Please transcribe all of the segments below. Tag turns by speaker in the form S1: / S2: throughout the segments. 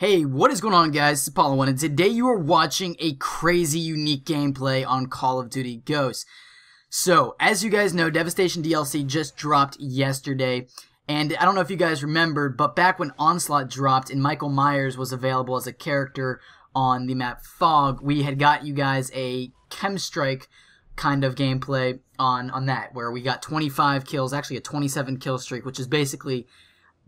S1: Hey, what is going on, guys? It's Apollo1, and today you are watching a crazy unique gameplay on Call of Duty Ghosts. So, as you guys know, Devastation DLC just dropped yesterday, and I don't know if you guys remembered, but back when Onslaught dropped and Michael Myers was available as a character on the map Fog, we had got you guys a KEM kind of gameplay on that, where we got 25 kills, actually a 27 kill streak, which is basically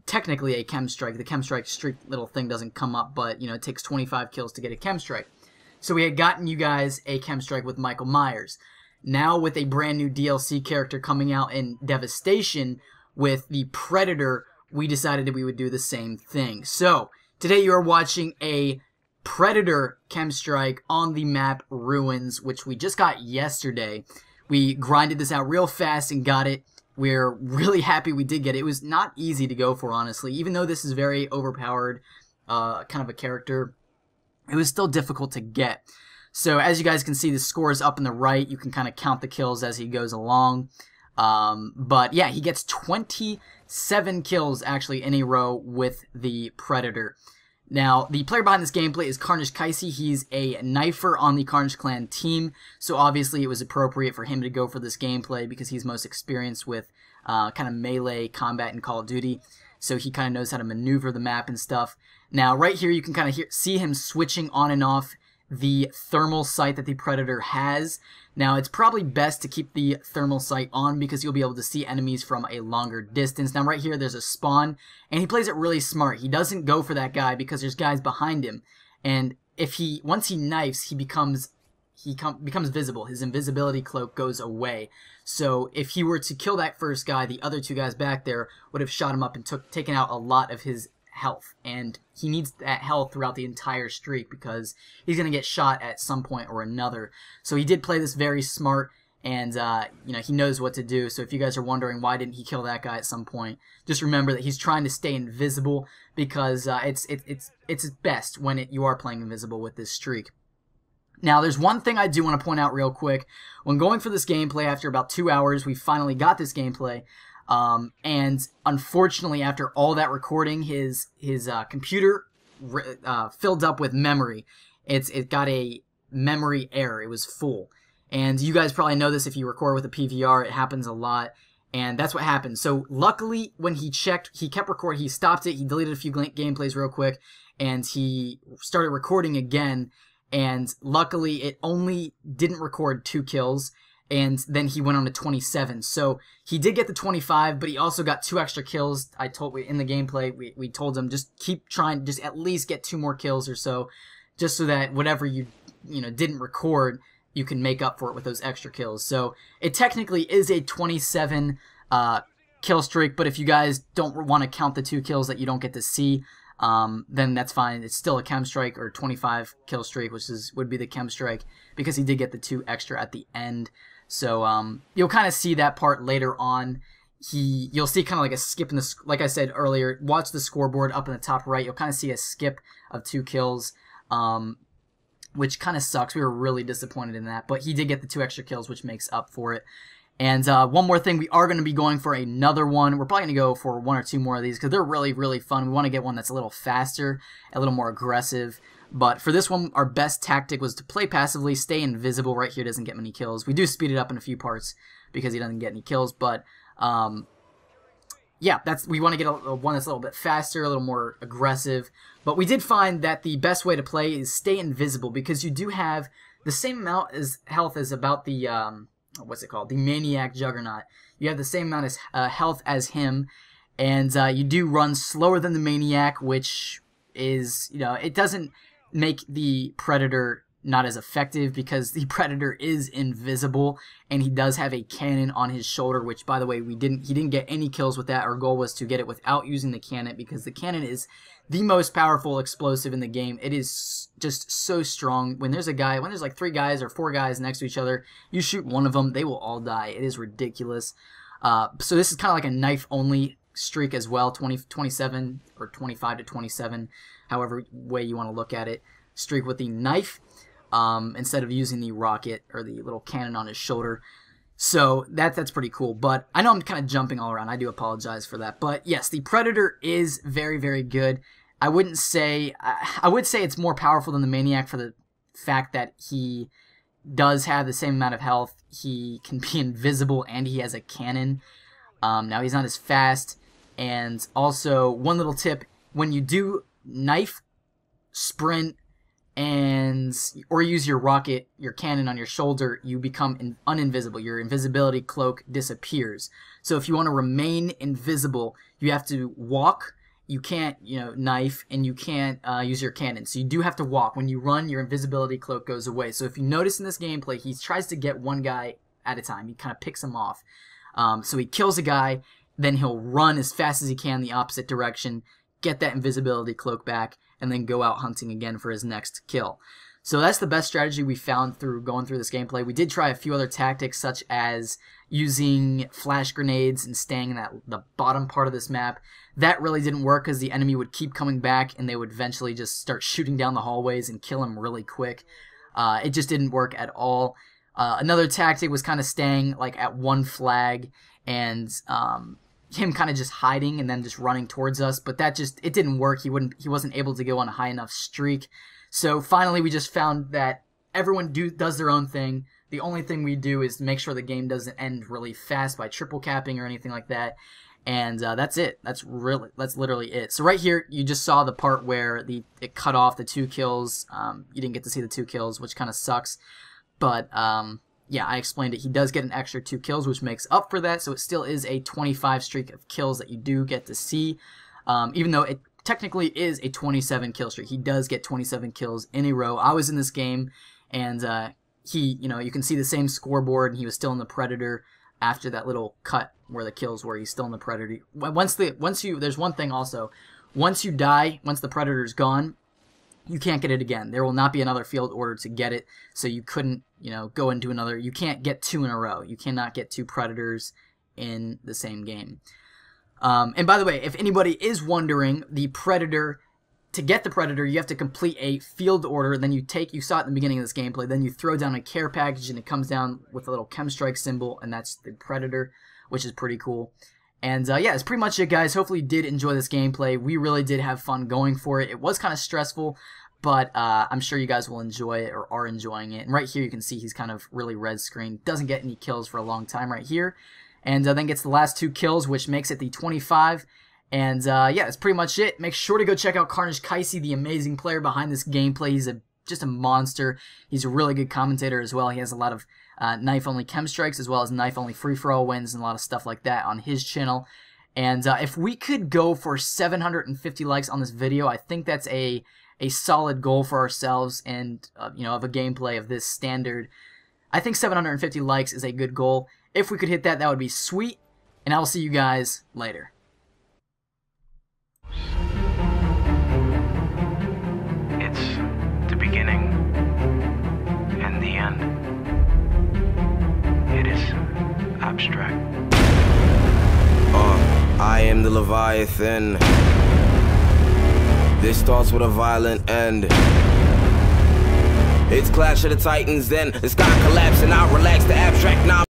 S1: technically a KEM strike. The KEM strike streak little thing doesn't come up, but you know, it takes 25 kills to get a KEM strike. So we had gotten you guys a KEM strike with Michael Myers. Now with a brand new DLC character coming out in Devastation with the Predator, we decided that we would do the same thing. So today you are watching a Predator KEM strike on the map Ruins, which we just got yesterday. We grinded this out real fast and got it. We're really happy we did get it. It was not easy to go for, honestly. Even though this is very overpowered kind of a character, it was still difficult to get. So as you guys can see, the score is up in the right. You can kind of count the kills as he goes along. But yeah, he gets 27 kills actually in a row with the Predator. Now, the player behind this gameplay is Carnage Kaisi. He's a knifer on the Carnage Clan team, so obviously it was appropriate for him to go for this gameplay because he's most experienced with kind of melee combat in Call of Duty, so he kind of knows how to maneuver the map and stuff. Now, right here you can kind of see him switching on and off the thermal sight that the Predator has. Now, it's probably best to keep the thermal sight on because you'll be able to see enemies from a longer distance. Now, right here, there's a spawn, and he plays it really smart. He doesn't go for that guy because there's guys behind him, and once he knifes, he becomes visible. His invisibility cloak goes away. So if he were to kill that first guy, the other two guys back there would have shot him up and taken out a lot of his health, and he needs that health throughout the entire streak because he's going to get shot at some point or another. So he did play this very smart, and you know, he knows what to do. So if you guys are wondering why didn't he kill that guy at some point, just remember that he's trying to stay invisible because it's best when you are playing invisible with this streak. Now, there's one thing I do want to point out real quick. When going for this gameplay, after about 2 hours, we finally got this gameplay. And unfortunately, after all that recording, his computer filled up with memory. It got a memory error. It was full. And you guys probably know this if you record with a PVR. It happens a lot. And that's what happened. So luckily, when he checked, he kept recording. He stopped it. He deleted a few gameplays real quick. And he started recording again. And luckily, it only didn't record 2 kills. And then he went on to 27. So he did get the 25, but he also got 2 extra kills. In the gameplay, we told him just keep trying, just at least get 2 more kills or so, just so that whatever you didn't record, you can make up for it with those extra kills. So it technically is a 27 kill streak, but if you guys don't want to count the 2 kills that you don't get to see, then that's fine. It's still a KEM strike or 25 kill streak, which would be the KEM strike because he did get the 2 extra at the end. So you'll kind of see that part later on. You'll see kind of like a skip in the, like I said earlier, watch the scoreboard up in the top right. You'll kind of see a skip of 2 kills, which kind of sucks. We were really disappointed in that, but he did get the 2 extra kills, which makes up for it. And one more thing, we are going to be going for another one. We're probably going to go for 1 or 2 more of these because they're really, really fun. We want to get one that's a little faster, a little more aggressive. But for this one, our best tactic was to play passively, stay invisible. Right here doesn't get many kills. We do speed it up in a few parts because he doesn't get any kills. But yeah, we want to get one that's a little bit faster, a little more aggressive. But we did find that the best way to play is stay invisible because you do have the same amount as health as about the what's it called? The Maniac Juggernaut. You have the same amount as health as him, and you do run slower than the Maniac, which is, it doesn't make the Predator not as effective because the Predator is invisible and he does have a cannon on his shoulder, which, by the way, he didn't get any kills with that. Our goal was to get it without using the cannon because the cannon is the most powerful explosive in the game. It is just so strong. When there's like 3 guys or 4 guys next to each other, you shoot one of them, they will all die. It is ridiculous. So this is kind of like a knife only streak as well, 27 or 25 to 27, however way you want to look at it, streak with the knife instead of using the rocket or the little cannon on his shoulder. So that's pretty cool. But I know I'm kind of jumping all around. I do apologize for that. But yes, the Predator is very, very good. I wouldn't say, I would say it's more powerful than the Maniac for the fact that he does have the same amount of health. He can be invisible and he has a cannon. Now he's not as fast. And also, one little tip, when you do knife, sprint, or use your rocket, your cannon on your shoulder, you become uninvisible. Your invisibility cloak disappears. So if you want to remain invisible, you have to walk. You can't, knife, and you can't use your cannon. So you do have to walk. When you run, your invisibility cloak goes away. So if you notice in this gameplay, he tries to get one guy at a time. He kind of picks him off. So he kills a guy, then he'll run as fast as he can the opposite direction, get that invisibility cloak back, and then go out hunting again for his next kill. So that's the best strategy we found through going through this gameplay. We did try a few other tactics, such as using flash grenades and staying in the bottom part of this map. That really didn't work because the enemy would keep coming back and they would eventually just start shooting down the hallways and kill him really quick. It just didn't work at all. Another tactic was kind of staying like at one flag and him kind of just hiding and then just running towards us, but it didn't work. He wasn't able to go on a high enough streak. So finally we just found that everyone does their own thing. The only thing we do is make sure the game doesn't end really fast by triple capping or anything like that. And that's it. That's literally it. So right here, you just saw the part where it cut off the 2 kills. You didn't get to see the 2 kills, which kind of sucks. But yeah, I explained it. He does get an extra 2 kills, which makes up for that. So it still is a 25 streak of kills that you do get to see. Even though it technically is a 27 kill streak. He does get 27 kills in a row. I was in this game, and you can see the same scoreboard, and he was still in the Predator after that little cut where the kills were. He's still in the Predator. There's one thing also. Once you die, once the Predator's gone, you can't get it again. There will not be another field order to get it, so you couldn't, go into another. You can't get 2 in a row. You cannot get 2 Predators in the same game. And by the way, if anybody is wondering, to get the Predator, you have to complete a field order. Then you saw it in the beginning of this gameplay, then you throw down a care package and it comes down with a little KELLSTREAK symbol, and that's the Predator, which is pretty cool. And yeah, that's pretty much it, guys. Hopefully you did enjoy this gameplay. We really did have fun going for it. It was kind of stressful, but I'm sure you guys will enjoy it or are enjoying it. And right here you can see he's kind of really red screen. Doesn't get any kills for a long time right here. And then gets the last 2 kills, which makes it the 25. And yeah, that's pretty much it. Make sure to go check out Carnage Kaisi, the amazing player behind this gameplay. He's just a monster. He's a really good commentator as well. He has a lot of knife-only chem strikes as well as knife-only free-for-all wins and a lot of stuff like that on his channel. And if we could go for 750 likes on this video, I think that's a solid goal for ourselves and of a gameplay of this standard. I think 750 likes is a good goal. If we could hit that, that would be sweet. And I will see you guys later.
S2: It's the beginning and the end. It is abstract.
S3: I am the Leviathan. This starts with a violent end. It's Clash of the Titans, then the sky collapse and I relax the abstract. Now